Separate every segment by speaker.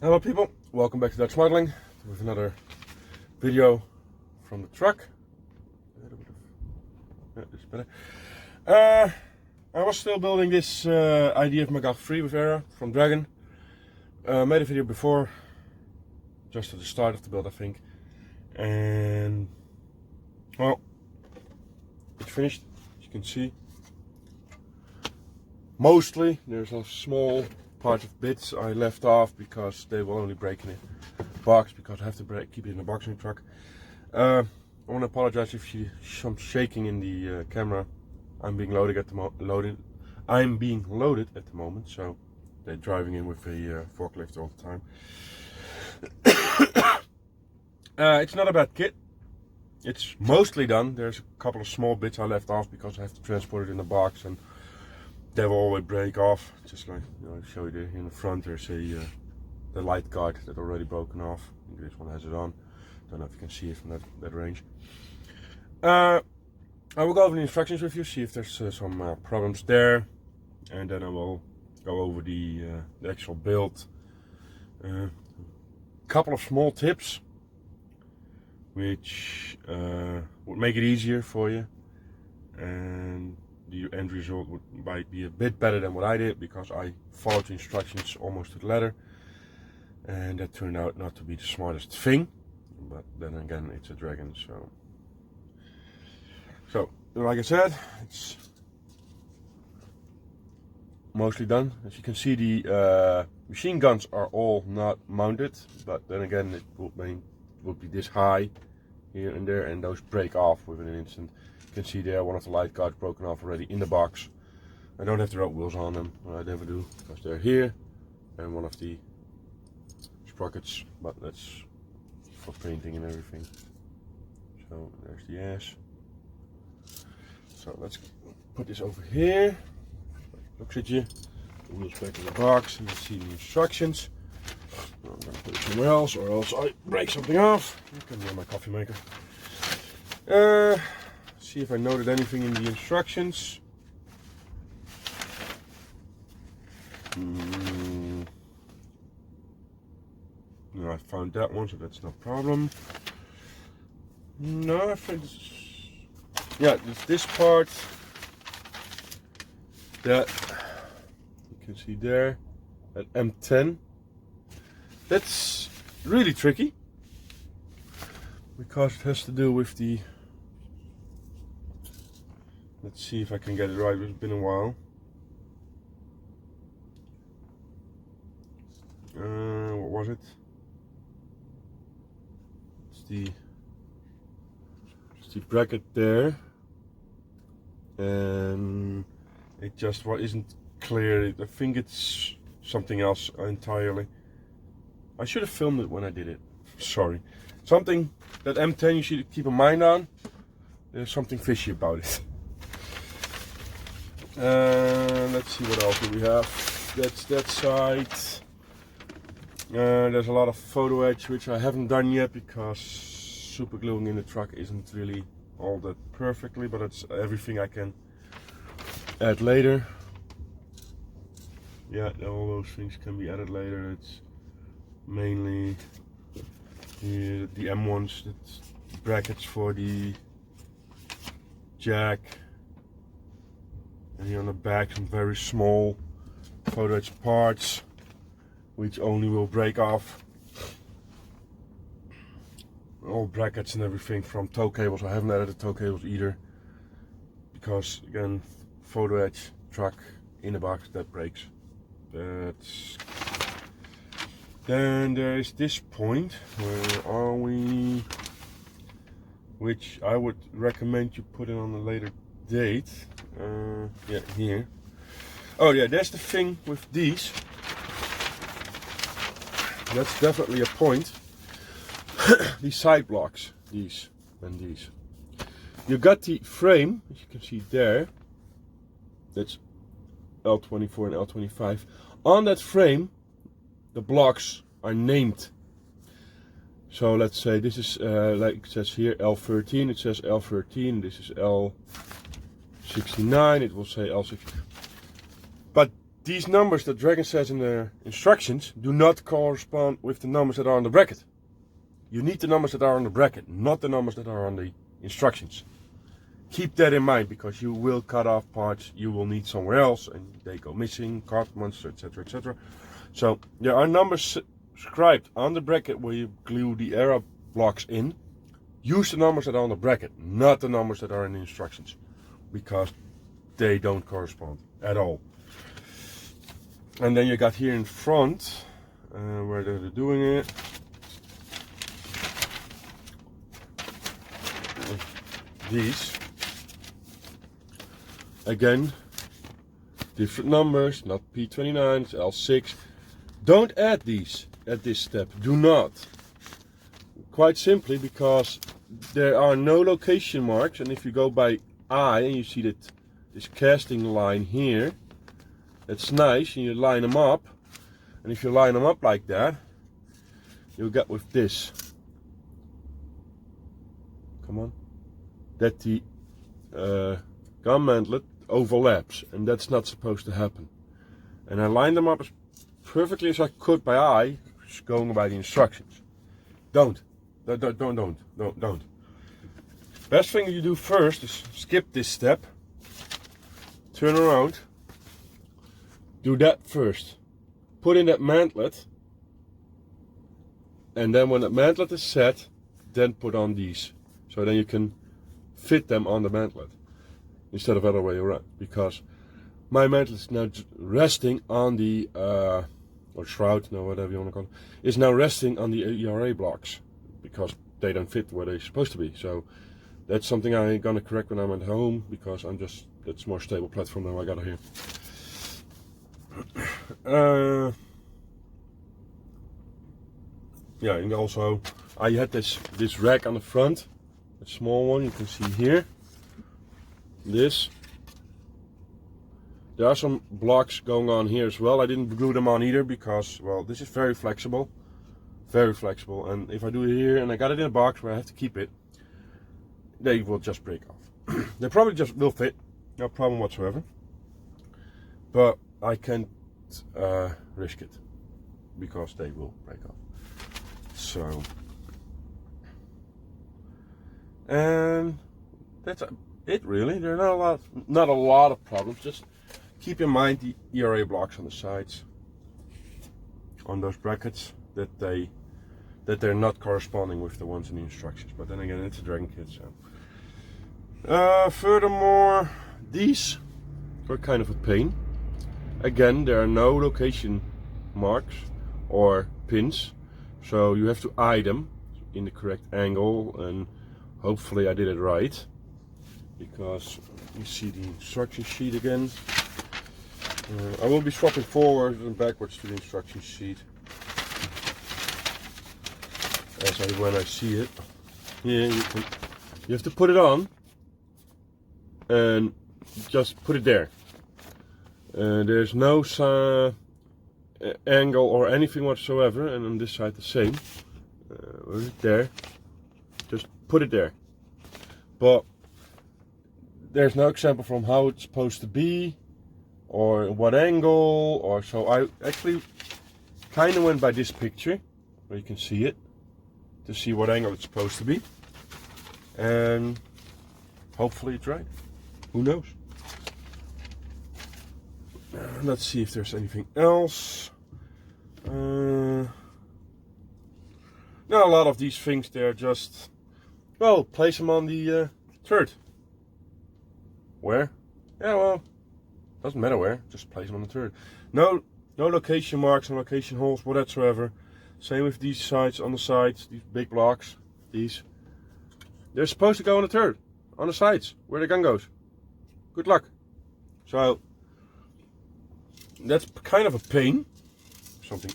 Speaker 1: Hello people, welcome back to Dutch Modeling with another video from the truck. A little bit of, yeah, this is better. I was still building this IDF Magaf 3 with Era from Dragon. Made a video before, just at the start of the build I think. And well, it's finished, as you can see. Mostly, there's a small part of bits I left off because they will only break in a box, because I have to keep it in a box in the truck. I want to apologize if you see some shaking in the camera. I'm being loaded at the moment, so they're driving in with a forklift all the time. It's not a bad kit. It's mostly done. There's a couple of small bits I left off because I have to transport it in the box, and they will always break off. Just like, you know, I show you there in the front. There's the light guard that already broken off. I think this one has it on. Don't know if you can see it from that range. I will go over the instructions with you, see if there's some problems there, and then I will go over the actual build. Couple of small tips which would make it easier for you, and the end result might be a bit better than what I did, because I followed the instructions almost to the letter, and that turned out not to be the smartest thing. But then again, it's a Dragon, so like I said, it's mostly done. As you can see, the machine guns are all not mounted, but then again, it would be this high here and there, and those break off within an instant. You can see there one of the light guards broken off already in the box. I don't have the rope wheels on them, I never do, because they're here, and one of the sprockets, but that's for painting and everything. So there's the ass. So let's put this over here. Looks at you. The wheels back in the box, and you see the instructions. I'm gonna put it somewhere else, or else I break something off. It can be on my coffee maker. See if I noted anything in the instructions. No, I found that one, so that's no problem. No, I think yeah, this part that you can see there at M10. That's really tricky, because it has to do with the, let's see if I can get it right, it's been a while. What was it? It's the bracket there, and it just isn't clear. I think it's something else entirely. I should have filmed it when I did it. Sorry. Something that M10 you should keep a mind on. There's something fishy about it. Let's see, what else do we have. That's that side. There's a lot of photo edge which I haven't done yet, because super gluing in the truck isn't really all that perfectly, but it's everything I can add later. Yeah, all those things can be added later. It's mainly the M1s, that's brackets for the jack, and here on the back some very small photo edge parts which only will break off. All brackets and everything from tow cables. I haven't added the tow cables either, because again, photo edge truck in the box, that breaks. Then there is this point. Where are we? Which I would recommend you put it on a later date. Yeah, here. Oh yeah, there's the thing with these. That's definitely a point. These side blocks, these and these. You got the frame, as you can see there. That's L24 and L25. On that frame, the blocks are named. So let's say this is like it says here L13, it says L13, this is L69, it will say L6. But these numbers that Dragon says in the instructions do not correspond with the numbers that are on the bracket. You need the numbers that are on the bracket, not the numbers that are on the instructions. Keep that in mind, because you will cut off parts you will need somewhere else and they go missing, compartments, etc, etc. So there are numbers scribed on the bracket where you glue the arrow blocks in. Use the numbers that are on the bracket, not the numbers that are in the instructions, because they don't correspond at all. And then you got here in front, where they're doing it. These. Again, different numbers, not P29, it's L6. Don't add these at this step, do not. Quite simply because there are no location marks, and if you go by eye and you see that this casting line here, that's nice, and you line them up, and if you line them up like that, you'll get with this. Come on. That the gun mantlet overlaps, and that's not supposed to happen. And I lined them up as perfectly as I could by eye, just going by the instructions. Don't. Best thing you do first is skip this step, turn around, do that first, put in that mantlet, and then when that mantlet is set, then put on these. So then you can fit them on the mantlet instead of other way around, because my mantlet is now resting on the or shroud, no, whatever you want to call it, is now resting on the ERA blocks because they don't fit where they're supposed to be. So that's something I'm gonna correct when I'm at home, because that's more stable platform than I got here. Yeah, and also I had this rack on the front, a small one, you can see here. This. There are some blocks going on here as well. I didn't glue them on either because, well, this is very flexible. Very flexible. And if I do it here and I got it in a box where I have to keep it, they will just break off. They probably just will fit. No problem whatsoever. But I can't risk it because they will break off. So. And that's it really. There are not a lot of problems. Just keep in mind the ERA blocks on the sides, on those brackets, that they're not corresponding with the ones in the instructions. But then again, it's a Dragon kit, so. Furthermore, these are kind of a pain. Again, there are no location marks or pins, so you have to eye them in the correct angle, and hopefully I did it right, because you see the instruction sheet again. I will be swapping forwards and backwards to the instruction sheet when I see it. Here you have to put it on and just put it there. There's no angle or anything whatsoever, and on this side the same. There, just put it there. But there's no example from how it's supposed to be, or what angle, or so. I actually kind of went by this picture, where you can see it, to see what angle it's supposed to be, and hopefully it's right. Who knows? Let's see if there's anything else. Now a lot of these things, they're just, well, place them on the third. Where? Yeah, well, doesn't matter where, just place them on the turret. No location marks and location holes whatsoever. Same with these sides, on the sides, these big blocks, these. They're supposed to go on the turret, on the sides, where the gun goes. Good luck. So, that's kind of a pain. Something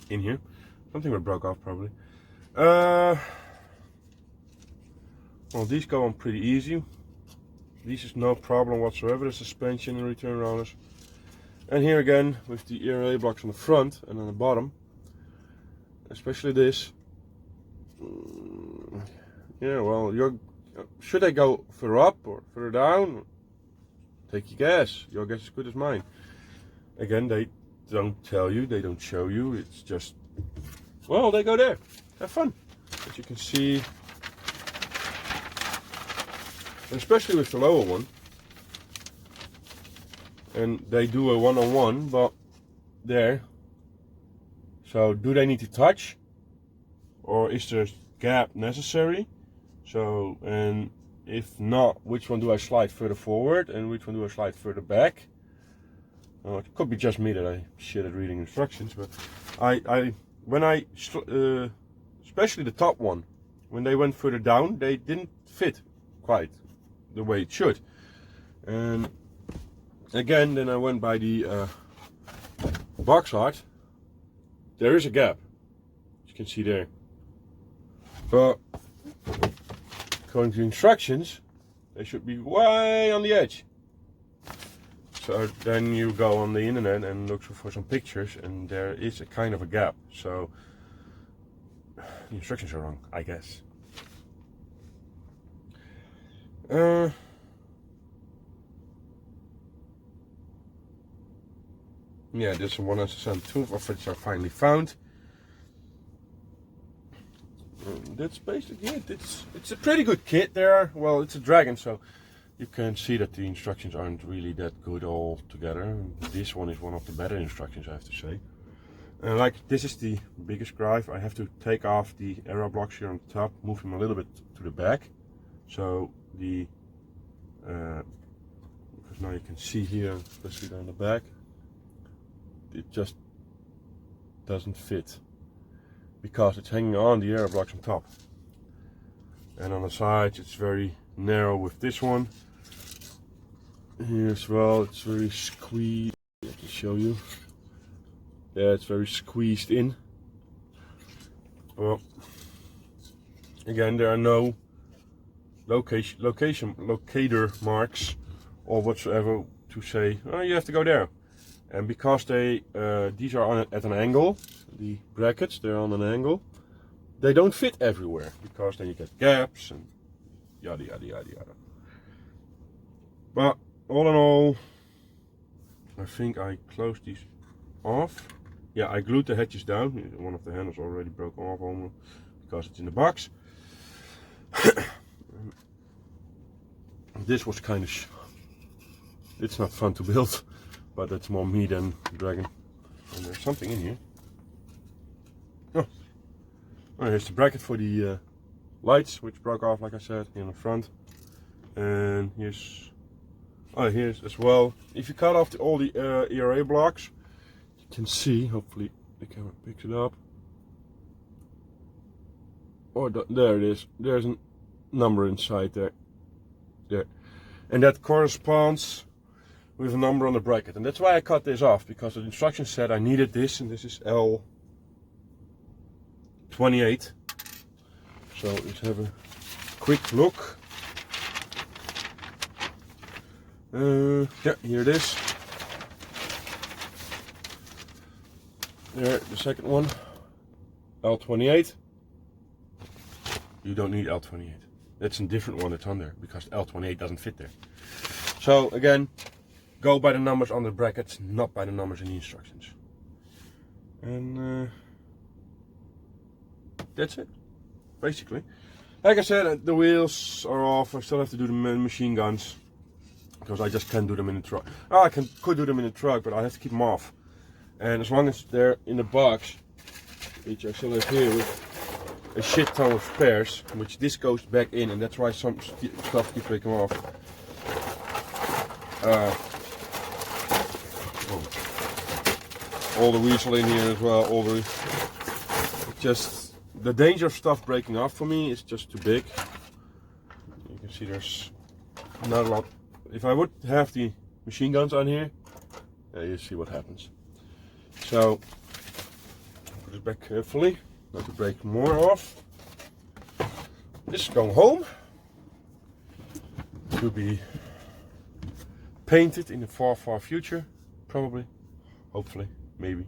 Speaker 1: in here. Something that broke off probably. Well, these go on pretty easy. These is no problem whatsoever, the suspension and return rollers. And here again, with the ERA blocks on the front and on the bottom, especially this. Yeah, well, should I go further up or further down? Take your guess. Your guess is as good as mine. again, they don't tell you, they don't show you. It's just, well, they go there. Have fun. As you can see, especially with the lower one. And they do a one-on-one, but there. So do they need to touch? Or is there a gap necessary? So, and if not, which one do I slide further forward and which one do I slide further back? It could be just me that I shit at reading instructions, but especially the top one, when they went further down, they didn't fit quite the way it should. And again, then I went by the box art. There is a gap, as you can see there. But according to the instructions, they should be way on the edge. So then you go on the internet and look for some pictures, and there is a kind of a gap. So the instructions are wrong, I guess. Yeah, this one has some two of which I finally found. That's basically it. It's a pretty good kit there. Well, it's a dragon, so you can see that the instructions aren't really that good all together. This one is one of the better instructions, I have to say. Like, this is the biggest drive. I have to take off the arrow blocks here on the top, move them a little bit to the back. So the, because now you can see here, especially down the back, it just doesn't fit. Because it's hanging on the arrow blocks on top. And on the sides it's very narrow with this one. Here as well, it's very squeezed. I can show you. Yeah, it's very squeezed in. Well, again, there are no locator marks or whatsoever to say, oh, you have to go there. And because they these are at an angle, the brackets, they're on an angle, they don't fit everywhere, because then you get gaps and yada yada yada yada. But all in all, I think I closed these off. Yeah, I glued the hatches down. One of the handles already broke off almost because it's in the box. This was kind of it's not fun to build, but it's more me than dragon. And there's something in here. Oh, here's the bracket for the lights, which broke off, like I said, here in the front. And here's as well. If you cut off all the ERA blocks, you can see, hopefully the camera picks it up. Oh, there it is. There's a number inside there. There. And that corresponds with a number on the bracket. And that's why I cut this off, because the instructions said I needed this, and this is L28. So let's have a quick look. Yeah, here it is. There, the second one, L28. You don't need L28. That's a different one that's on there, because L28 doesn't fit there. So again, go by the numbers on the brackets, not by the numbers in the instructions. And that's it, basically. Like I said, the wheels are off. I still have to do the machine guns, because I just can't do them in the truck. Oh, I could do them in the truck, but I have to keep them off. And as long as they're in the box, which I still have here with a shit ton of spares, which this goes back in, and that's why some stuff keeps breaking off. All the wheels are in here as well. Just the danger of stuff breaking off for me is just too big. You can see there's not a lot. If I would have the machine guns on here, you see what happens. So put it back carefully, not to break more off. This is going home to be painted in the far, far future, probably, hopefully, maybe,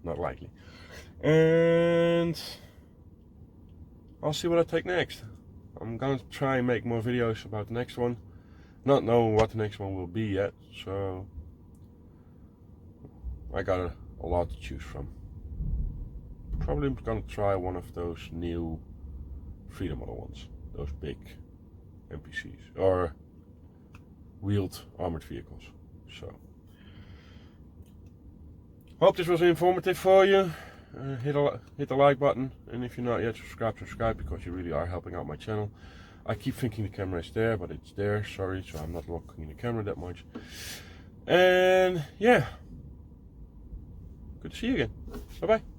Speaker 1: not likely. And I'll see what I take next. I'm gonna try and make more videos about the next one, not knowing what the next one will be yet. So I got a lot to choose from. Probably gonna try one of those new Freedom Model ones, those big NPCs or wheeled armored vehicles. So, hope this was informative for you. Hit the like button, and if you're not yet subscribe, because you really are helping out my channel. I keep thinking the camera is there, but it's there, sorry, so I'm not looking in the camera that much. And yeah, good to see you again. Bye bye.